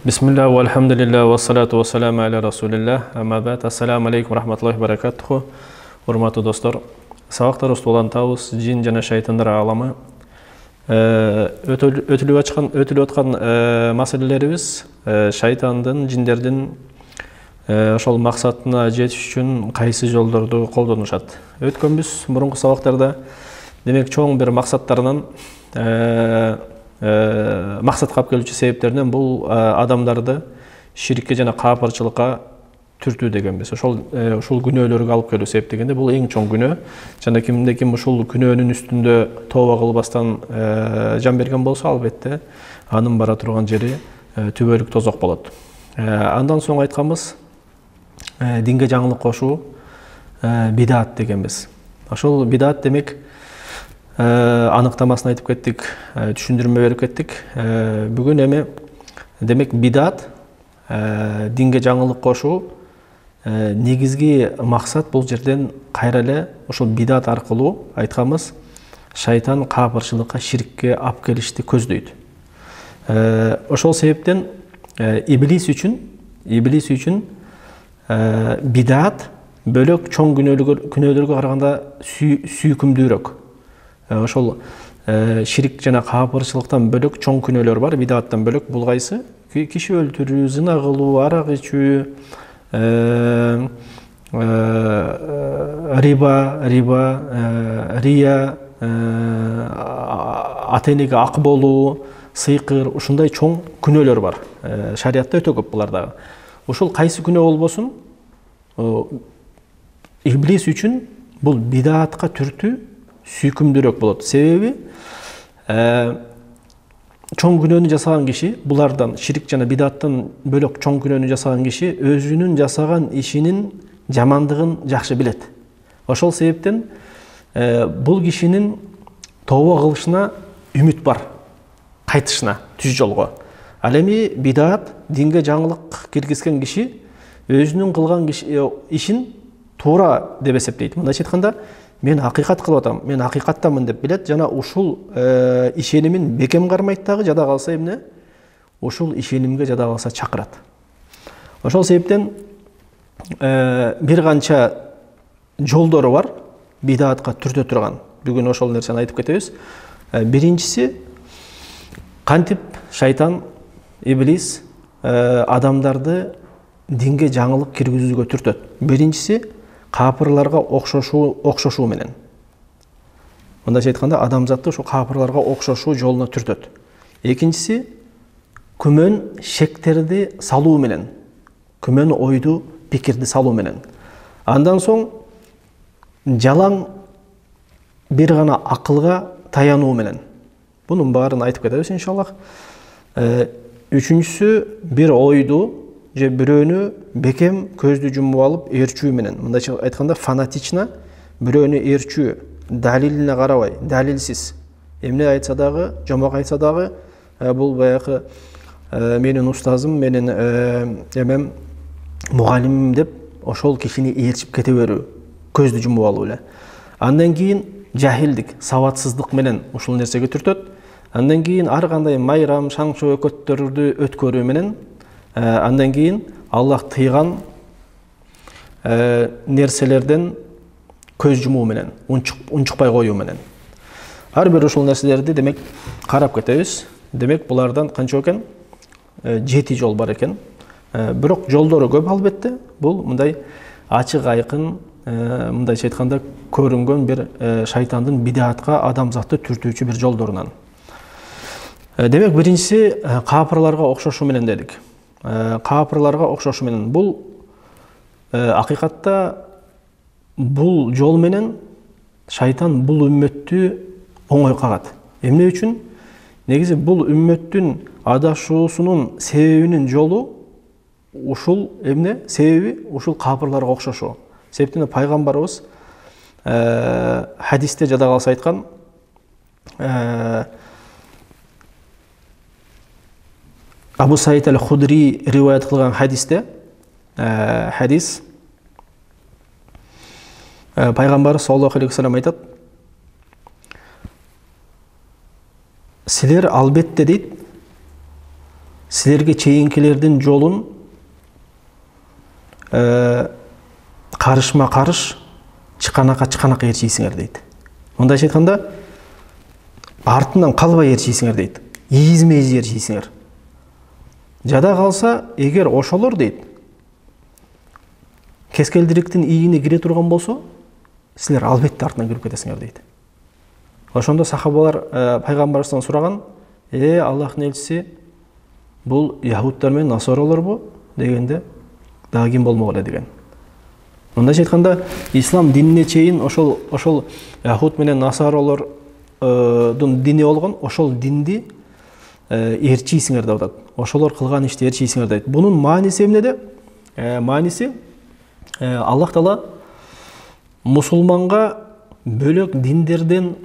Бисмилля, вальхамдулилля, вассалату вассаламу аля расулилля, амма ба'д. Ассаламу алейкум, рахматуллахи баракатуху. Урматтуу достор, сабактар устулантабыз жин жана шайтандар ааламы. Өтүлүп аткан маселелерибиз шайтандын, жиндердин ошол максатына жетиш үчүн кайсы жолдорду колдонушат. Өткөнбүз мурунку сабактарда демек чоң бир максаттарынан максатка алып келүүчү себептеринен бул адамдарды ширикке жана каапырчылыкка түртүү дегенбиз. Ушул күнөөлөргө алып келүү себеп дегенде бул эң чоң күнөө. Жана кимде ким ушул күнөөнүн үстүндө тооба кылбастан жан берген болсо, албетте анын бара турган жери түбөлүк тозок болот. Андан соң айтканбыз, динге жаңылык кошуу бидат дегенбиз. Ошол бидат демек аныктамасын айтып кеттик, түшүндүрмө берип кеттик. Бүгүн эми демек бидат, динге жаңылык кошуу негизги максат бул жерден кайра эле ошол бидат аркылуу айтканбыз шайтан каапырчылыкка, ширикке алып келишти көздөйт. Ошол себептен иблис үчүн бидат бөлөк чоң күнөөлөргө караганда сүйкүмдүүрөөк. Ошол ширик жана каапырчылыктан бөлөк чоң күнөөлөр бар, бидаттан бөлөк. Бул кайсы? Киши өлтүрүү, зына кылуу, арак ичүү, рия, ата-энеге ак болуу, сыйкыр, ушундай чоң күнөөлөр бар. Шариатта өтө көп булар. Ушул кайсы күнөө болбосун, иблис үчүн бул бидатка түртүү сүйкүмдүүрөөк болот. Себеби чоң күнөөнү жасаган киши, булардан ширик жана бидаттан бөлөк чоң күнөөнү жасаган киши өзүнүн жасаган ишинин жамандыгын жакшы билет. Ошол себептен бул кишинин тооба кылышына үмүт бар, кайтышына, түз жолго. Ал эми бидат, динге жаңылык киргизген киши өзүнүн кылган ишин туура деп эсептейт. Мындайча айтканда, мен акыйкат кылып атам, мен акыйкаттамын деп билет, жана ушул ишенимин бекем кармайт дагы, жада калса эмне? Ушул ишенимге жада калса чакырат. Ошол себептен бир канча жолдору бар бидатка түртө турган. Бүгүн ошол нерсени айтып кетебиз. Биринчиси, кантип шайтан, иблис адамдарды динге жаңылык киргизүүгө түртөт. Биринчиси, каапырларга окшошуу менен. Мындайча айтканда, адамзатты ошо каапырларга окшошуу жолуна түртөт. Экинчиси, күмөн шектерди салуу менен, күмөн ойду, пикирди салуу менен. Андан соң жалаң бир гана акылга таянуу менен. Бунун баарын айтып кетебиз иншаллах. Үчүнчүсү, бир ойду же бирөөнү бекем көздү жумуп алып ээрчүү менен. Мындайча айтканда, фанатично бирөөнү ээрчүү, далилине карабай, далилсиз. Эмне айтса дагы, жомок айтса дагы, бул баягы менин устазым, менин эмем, мугалимим деп ошол кишини ээрчип кете берүү, көздү жумуп алуу эле. Андан кийин жахилдик, сабатсыздык менен ушул нерсеге түртөт. Андан кийин ар кандай майрам, шаңчы өкөттөрдү өткөрүү менен, андан кийин Аллах тыйган нерселерден көз жумуу менен, унчукпай коюу менен. Ар бир ушул нерселерди демек карап кетебиз. Демек булардан канча экен? 7 жол бар экен. Бирок жолдору көп албетте. Бул мындай ачык айкын, мындайча айтканда көрүнгөн бир шайтандын бидатка адамзатты түртүүчү бир жолдорунан. Демек биринчиси каапырларга окшошуу менен дедик. Каапырларга окшошу менен. Бул акыйкатта бул жол менен шайтан бул үммөттү оңой кагат. Эмне үчүн? Негизи бул үммөттүн адашуусунун себебинин жолу ушул эмне? Себеби ушул каапырларга окшошуу. Себептен пайгамбарыбыз хадисте жада калса айткан, Абу Саид аль-Худри риваят кылган хадисте, хадис пайгамбар саллаллаху алейхи ва саллям айтат: силер албетте дейт, силерге чейинкилердин жолун карышма карыш, чыканакка чыканак ээрчийсиңер дейт. Мындайча айтканда, артынан калбай ээрчийсиңер дейт. Ийизме ийиз ээрчийсиңер. Жада калса, эгер ошолор дейт, кескелдириктин ийине кире турган болсо, силер албетте артынан кирип кетесиңер дейт. Ошондо сахабалар пайгамбарыбыздан сураган, Аллахтын элчиси, бул яһудтар менен насораларбы дегенде, дагы ким болмок эле деген. Мындайча айтканда, ислам динине чейин ошол яһуд менен насоралардын дини болгон, ошол динди ээрчийсиңер деп атат. Ошолор кылган ишти ээрчийсиңер дейт. Бунун мааниси эмнеде? Мааниси Аллах Таала мусулманга бөлөк диндерден,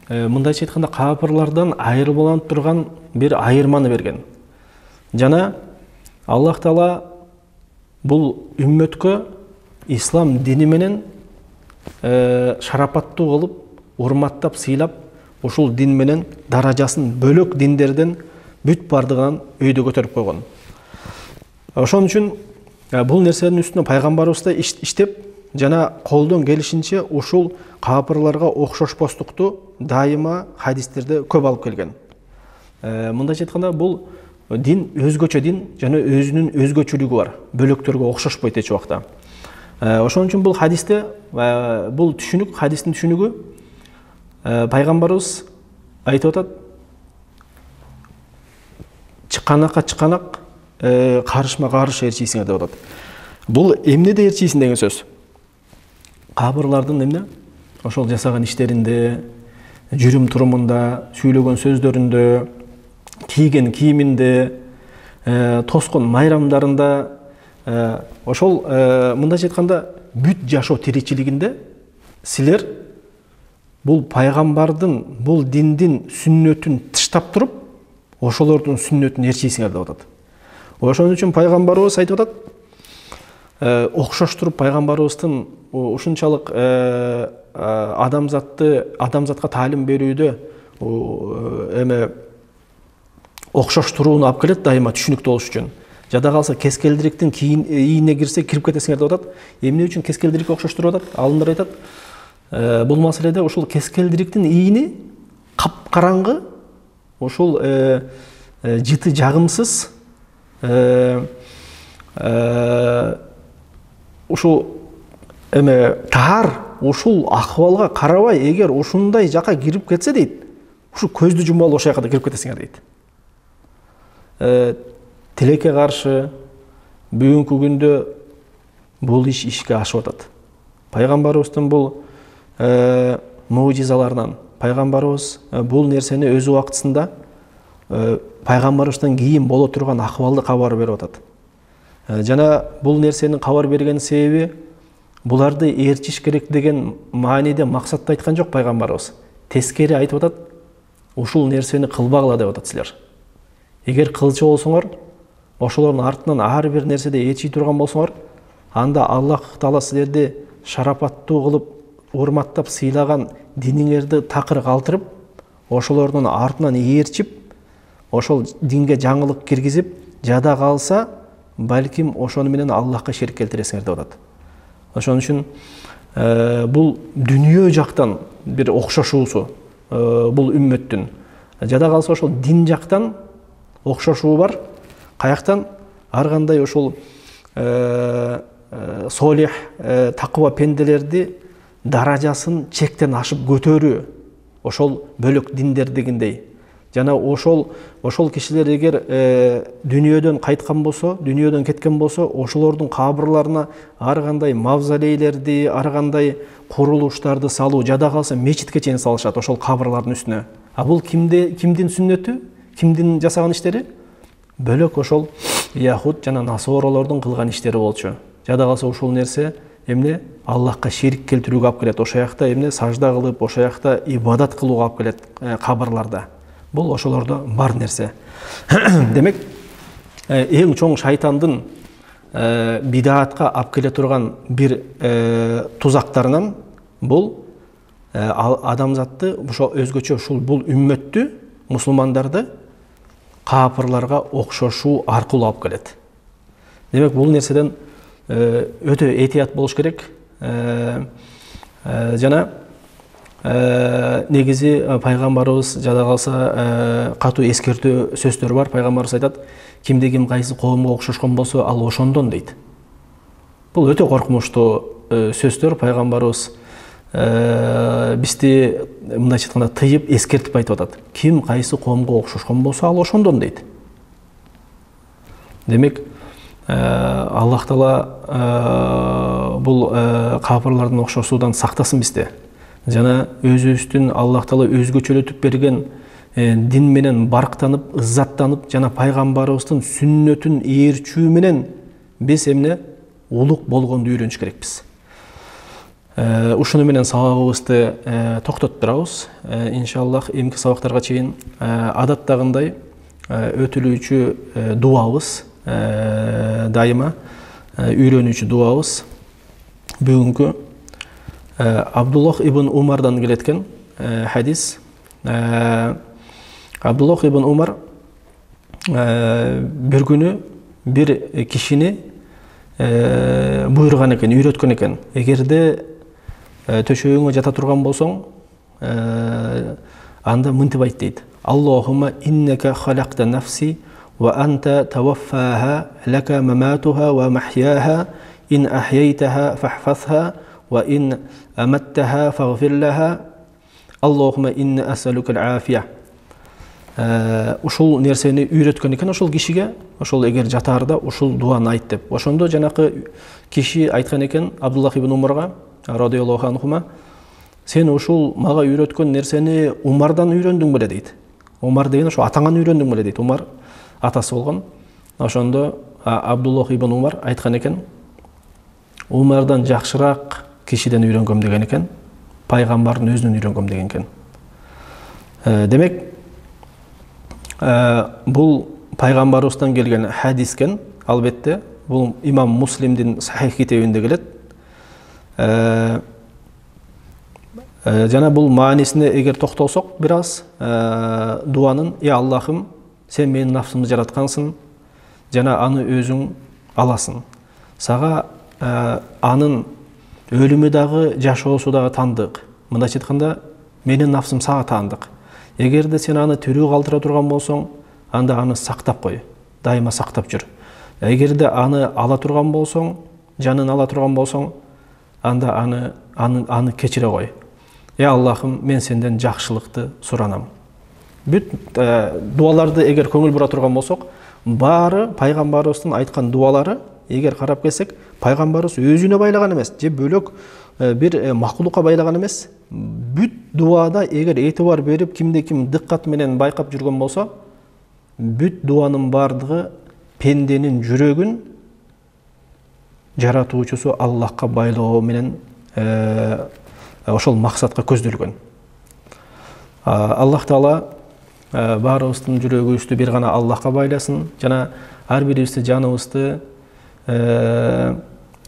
мындайча айтканда, капырлардан айырмаланып турган бир айырманы берген. Жана Аллах Таала бул үммөткө ислам дини менен шарапаттуу кылып, урматтап, сыйлап, ушул дин менен даражасын бөлөк диндерден бүт бардыгынан өйдө көтөрүп койгон. Ошон үчүн бул нерсенин үстүнө пайгамбарыбыз да иштеп, жана колдон келишинче ушул капырларга окшошпостукту дайыма хадистерде көп алып келген. Мындайча айтканда, бул дин өзгөчө дин, жана өзүнүн өзгөчөлүгү бар. Бөлөктөргө окшошпойт эч убакта. Ошон үчүн бул хадисте, бул түшүнүк, хадистин түшүнүгү пайгамбарыбыз айтып атат, чыканакка чыканак, карышма карыш ээрчийсиңер деп атат. Бул эмнеде ээрчийсиң деген сөз. Кабырлардын эмне? Ошол жасаган иштеринде, жүрүм турумунда, сүйлөгөн сөздөрүндө, кийген кийиминде, тоскон майрамдарында, ошол мындайча айтканда, бүт жашоо тиричилигинде силер бул пайгамбардын, бул диндин сүннөтүн тыштап туруп, ошолордун сүннөтүн ээрчийсиңер деп атат. Ошон үчүн пайгамбарыбыз айтып атат, окшоштуруп пайгамбарыбыздын ушунчалык адамзатка таалим берүүдө окшоштурууну алып келет дайыма түшүнүктүү болуш үчүн. Жада калса кескелдириктин ийине кирсе кирип кетесиңер деп атат. Эмне үчүн кескелдирикти окшоштуруп атат? Алымдар айтат, бул маселеде ушул кескелдириктин ийини капкараңгы, ушул жыты жагымсыз, ушул таар, ушул акыбалга карабай, эгер ушундай жака кирип кетсе дейт, ушу көздү жумалы ошол жака да кирип кетесиңер дейт. Тилекке каршы бүгүнкү күндө бул ишке ашып атат. Пайгамбарыбыздын бул мужизаларынан, пайгамбарыбыз бул нерсени өз убактысында пайгамбарыбыздан кийин боло турган акыбалды кабар берип атат. Жана бул нерсенин кабар берген себеби буларды ээрчиш керек деген мааниде максатта айткан жок пайгамбарыбыз. Тескери айтып атат, ушул нерсени кылбагыла деп атат силер. Эгер кылчу болсоңор, ошолордун артынан ар бир нерседе ээрчий турган болсоңор, анда Аллах Таала силерди шарапаттуу кылып, урматтап, сыйлаган диниңерди такыр калтырып, ошолордун артынан ээрчип, ошол динге жаңылык киргизип, жада калса, балким ошону менен Аллахка шерик келтиресиңер деп атат. Ошон үчүн бул дүнүйө жактан бир окшошуусу бул үммөттүн. Жада калса ошол дин жактан окшошуу бар. Каяктан ар кандай ошол солих, такыба пенделерди даражасын чектен ашып көтөрүү, ошол бөлөк диндер дегендей. Жана ошол кишилер эгер дүнүйөдөн кайткан болсо, дүнүйөдөн кеткен болсо, ошолордун кабырларына ар кандай мавзолейлерди, ар кандай курулуштарды салуу, жада калса мечитке чейин салышат ошол кабырлардын үстүнө. А бул кимдин сүннөтү, кимдин жасаган иштери? Бөлөк ошол яһуд жана насоролордун кылган иштери болчу. Жада калса ушул нерсе эмне? Аллахка шерик келтирүүгө алып келет. Ошол жакта эмне? Сажда кылып, ошол жакта ибадат кылууга алып келет кабырларда. Бул ошолордо бар нерсе. Демек, эң чоң шайтандын бидаатка алып келе турган бир тузактарынан бул адамзатты, ошол өзгөчө ушул бул үммөттү, мусулмандарды капырларга окшошуу аркылуу алып келет. Демек бул нерседен өтө этият болуш керек. Жана негизи пайгамбарыбыз жада калса катуу эскертүү сөздөр бар. Пайгамбарыбыз айтат: кимде ким кайсы коомго окшошкон болсо, ал ошондон дейт. Бул өтө коркунучтуу сөздөр. Пайгамбарыбыз бизди мындайча айтканда тыйып, эскертип айтып атат. Ким кайсы коомго окшошкон болсо, ал ошондон дейт. Демек, Аллах Таала бул капырлардын окшошуудан сактасын бизди. Жана өзүбүздүн Аллах Таала өзгөчөлөтүп берген дин менен барктанып, ыззаттанып, жана пайгамбарыбыздын сүннөтүн ээрчүү менен биз эмне улук болгонду үйрөнүш керекпиз. Ушуну менен сабагыбызды токтотуп турабыз. Иншаллах эмки сабактарга чейин адаттагындай өтүлүүчү дуабыз, дайыма үйрөнүүчү дуабыз. Бүгүнкү Абдуллах ибн Умардан келеткен хадис. Абдуллах ибн Умар бир күнү бир кишини буйруган экен, үйрөткөн экен. Эгерде төшөгүңө жата турган болсоң, анда мынтип айт дейт: Аллахумма иннека халакта нафси ва анта таваффаха лака маматуха ва махьяха ин ахьяйтаха фахфазха ва ин аматтаха фагфир лаха Аллахумма инни асалука ал-афия. Ушул нерсени үйрөткөн экен ошол кишиге. Ошол эгер жатаарда ушул дуаны айт деп. Ошондо жанакы киши айткан экен Абдуллах ибн Умарга радияллаху анхума: сен ушул мага үйрөткөн нерсени Умардан үйрөндүң беле дейт. Умар деген ошо атаңан үйрөндүң беле дейт. Умар атасы болгон. Ошондо Абдуллах ибн Умар айткан экен: Умардан жакшыраак кишиден үйрөнгөм деген экен. Пайгамбардын өзүнөн үйрөнгөм деген экен. Демек, бул пайгамбарыбыздан келген хадискен, албетте бул имам Муслимдин Сахих китебинде келет. Жана бул маанисине эгер токтолсок бир аз, дуанын: "Ey Аллахым, сен менин нафсымды жараткансың, жана аны өзүң аласың. Сага анын өлүмү дагы, жашоосу дагы таандык. Мындайча айтканда, менин нафсым сага таандык. Эгерде сен аны тирүү калтыра турган болсоң, анда аны сактап кой, дайыма сактап жүр. Эгерде аны ала турган болсоң, жанын ала турган болсоң, анда аны кечире кой. Ey Аллахым, мен сенден жакшылыкты суранам." Бүт дуаларды эгер көңүл бура турган болсок, баары пайгамбарыбыздын айткан дуалары, эгер карап келсек, пайгамбарыбыз өзүнө байлаган эмес, же бөлөк бир макулукка байлаган эмес. Бүт дуада эгер этибар берип, кимде ким дыккат менен байкап жүргөн болсо, бүт дуанын бардыгы пенденин жүрөгүн жаратуучусу Аллахка байлоо менен ошол максатка көздөлгөн. Аллах Таала баарыбыздын жүрөгүбүздү бир гана Аллахка байласын, жана ар бирибизди жаныбызды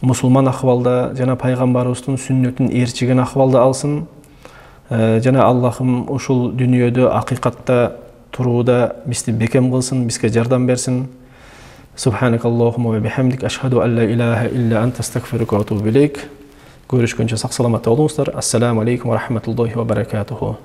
мусулман акыбалда, жана пайгамбарыбыздын сүннөтүн ээрчиген акыбалда алсын. Жана Аллахым ушул дүйнөдө акыйкатта турууда бизди бекем кылсын, бизге жардам берсин. Субханакаллахумма ва бихамдик ашхаду ан ла илаха илля анта астагфирука ва атубу илейк. Görüşкөнчө сак саламатта болуңуздар. Ассаламу алейкум ва рахматуллахи ва баракатуху.